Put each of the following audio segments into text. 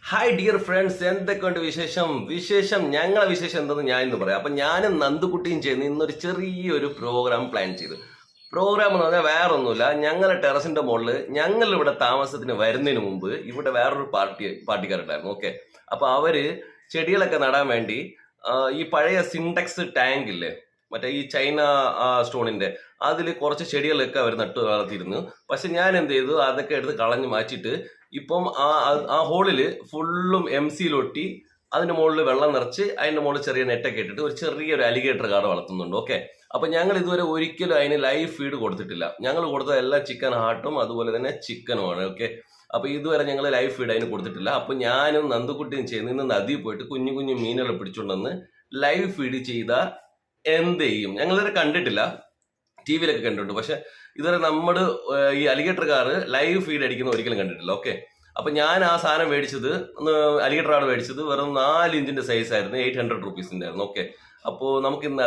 Hi dear friends, എന്തൊക്കെയുണ്ട് വിശേഷം ഞങ്ങളെ വിശേഷം എന്തെന്ന് ഞാൻ ഇന്ന് പറയാം. അപ്പൊ ഞാനും നന്ദുകുട്ടിയും ചേർന്ന് ഇന്നൊരു ചെറിയൊരു പ്രോഗ്രാം പ്ലാൻ ചെയ്തു. പ്രോഗ്രാം എന്ന് പറഞ്ഞാൽ വേറെ ഒന്നുമില്ല, ഞങ്ങളുടെ ടെറസിന്റെ മുകളിൽ ഞങ്ങൾ ഇവിടെ താമസത്തിന് വരുന്നതിന് മുമ്പ് ഇവിടെ വേറൊരു പാർട്ടിക്കാരുണ്ടായിരുന്നു. ഓക്കെ, അപ്പൊ അവര് ചെടികളൊക്കെ നടാൻ വേണ്ടി ഈ പഴയ സിൻടെക്സ് ടാങ്ക് ഇല്ലേ, മറ്റേ ഈ ചൈന സ്റ്റോണിന്റെ, അതിൽ കുറച്ച് ചെടികളൊക്കെ അവർ നട്ടു വളർത്തിയിരുന്നു. പക്ഷെ ഞാൻ എന്ത് ചെയ്തു, അതൊക്കെ എടുത്ത് കളഞ്ഞു മാറ്റിയിട്ട് ഇപ്പം ആ ഹോളില് ഫുള്ളും സിയിലൊട്ടി അതിന്റെ മുകളിൽ വെള്ളം നിറച്ച് അതിന്റെ മുകളിൽ ചെറിയ നെറ്റൊക്കെ ഇട്ടിട്ട് ഒരു ചെറിയൊരു അലിഗേറ്റർ കാട് വളർത്തുന്നുണ്ട്. ഓക്കെ, അപ്പൊ ഞങ്ങൾ ഇതുവരെ ഒരിക്കലും അതിന് ലൈവ് ഫീഡ് കൊടുത്തിട്ടില്ല. ഞങ്ങൾ കൊടുത്തത് എല്ലാം ചിക്കൻ ഹാർട്ടും അതുപോലെ തന്നെ ചിക്കനുമാണ്. ഓക്കെ, അപ്പൊ ഇതുവരെ ഞങ്ങൾ ലൈവ് ഫീഡ് അതിന് കൊടുത്തിട്ടില്ല. അപ്പൊ ഞാനും നന്ദുകുട്ടിയും ചെയ്യുന്ന ഇന്ന് നദിയിൽ പോയിട്ട് കുഞ്ഞു കുഞ്ഞു മീനുകളെ പിടിച്ചുകൊണ്ടെന്ന് ലൈവ് ഫീഡ് ചെയ്ത എന്ത് ചെയ്യും, ഞങ്ങളിതുവരെ കണ്ടിട്ടില്ല. ടി വിയിലൊക്കെ കണ്ടിട്ടുണ്ട്, പക്ഷെ ഇതുവരെ നമ്മുടെ ഈ അലിഗേറ്റർ കാറ് ലൈവ് ഫീഡ് അടിക്കുന്ന ഒരിക്കലും കണ്ടിട്ടില്ല. ഓക്കെ, അപ്പൊ ഞാൻ ആ സാധനം മേടിച്ചത്, അലിഗേറ്റർ കാർഡ് മേടിച്ചത് വെറും 4 ഇഞ്ചിന്റെ സൈസ് ആയിരുന്നു, 800 റുപ്പീസിന്റെ ആയിരുന്നു. ഓക്കെ, അപ്പോൾ നമുക്ക് ഇന്ന്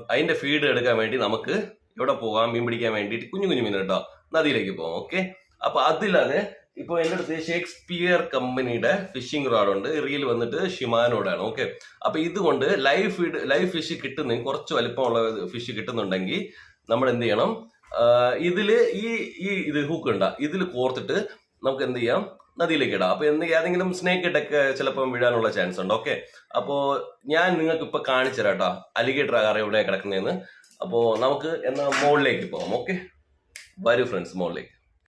അതിന്റെ ഫീഡ് എടുക്കാൻ വേണ്ടി നമുക്ക് എവിടെ പോകാം, മീൻ പിടിക്കാൻ വേണ്ടിയിട്ട് കുഞ്ഞു കുഞ്ഞു മീൻ കേട്ടോ, നദിയിലേക്ക് പോകാം. ഓക്കെ, അപ്പൊ അതില്ലാതെ ഇപ്പൊ എൻ്റെ അടുത്ത് ഷേക്സ്പിയർ കമ്പനിയുടെ ഫിഷിംഗ് റോഡുണ്ട്, റീൽ വന്നിട്ട് ഷിമാനോടാണ്. ഓക്കെ, അപ്പൊ ഇതുകൊണ്ട് ലൈവ് ഫിഷ് കിട്ടുന്ന കുറച്ച് വലിപ്പമുള്ള ഫിഷ് കിട്ടുന്നുണ്ടെങ്കിൽ നമ്മൾ എന്ത് ചെയ്യണം, ഇതില് ഇത് ഹൂക്ക് ഉണ്ടാ ഇതിൽ കോർത്തിട്ട് നമുക്ക് എന്ത് ചെയ്യാം, നദിയിലേക്ക് ഇടാം. അപ്പൊ ഏതെങ്കിലും സ്നേക്ക് ഇട്ടൊക്കെ ചിലപ്പം വീഴാനുള്ള ചാൻസ് ഉണ്ട്. ഓക്കെ, അപ്പോ ഞാൻ നിങ്ങൾക്ക് ഇപ്പൊ കാണിച്ചു തരാം കേട്ടോ അലിഗേറ്റർ ആകാർ എവിടെ കിടക്കുന്നതെന്ന്. അപ്പോ നമുക്ക് എന്നാ മുകളിലേക്ക് പോകാം. ഓക്കെ, വരൂ ഫ്രണ്ട്സ്, മുകളിലേക്ക്.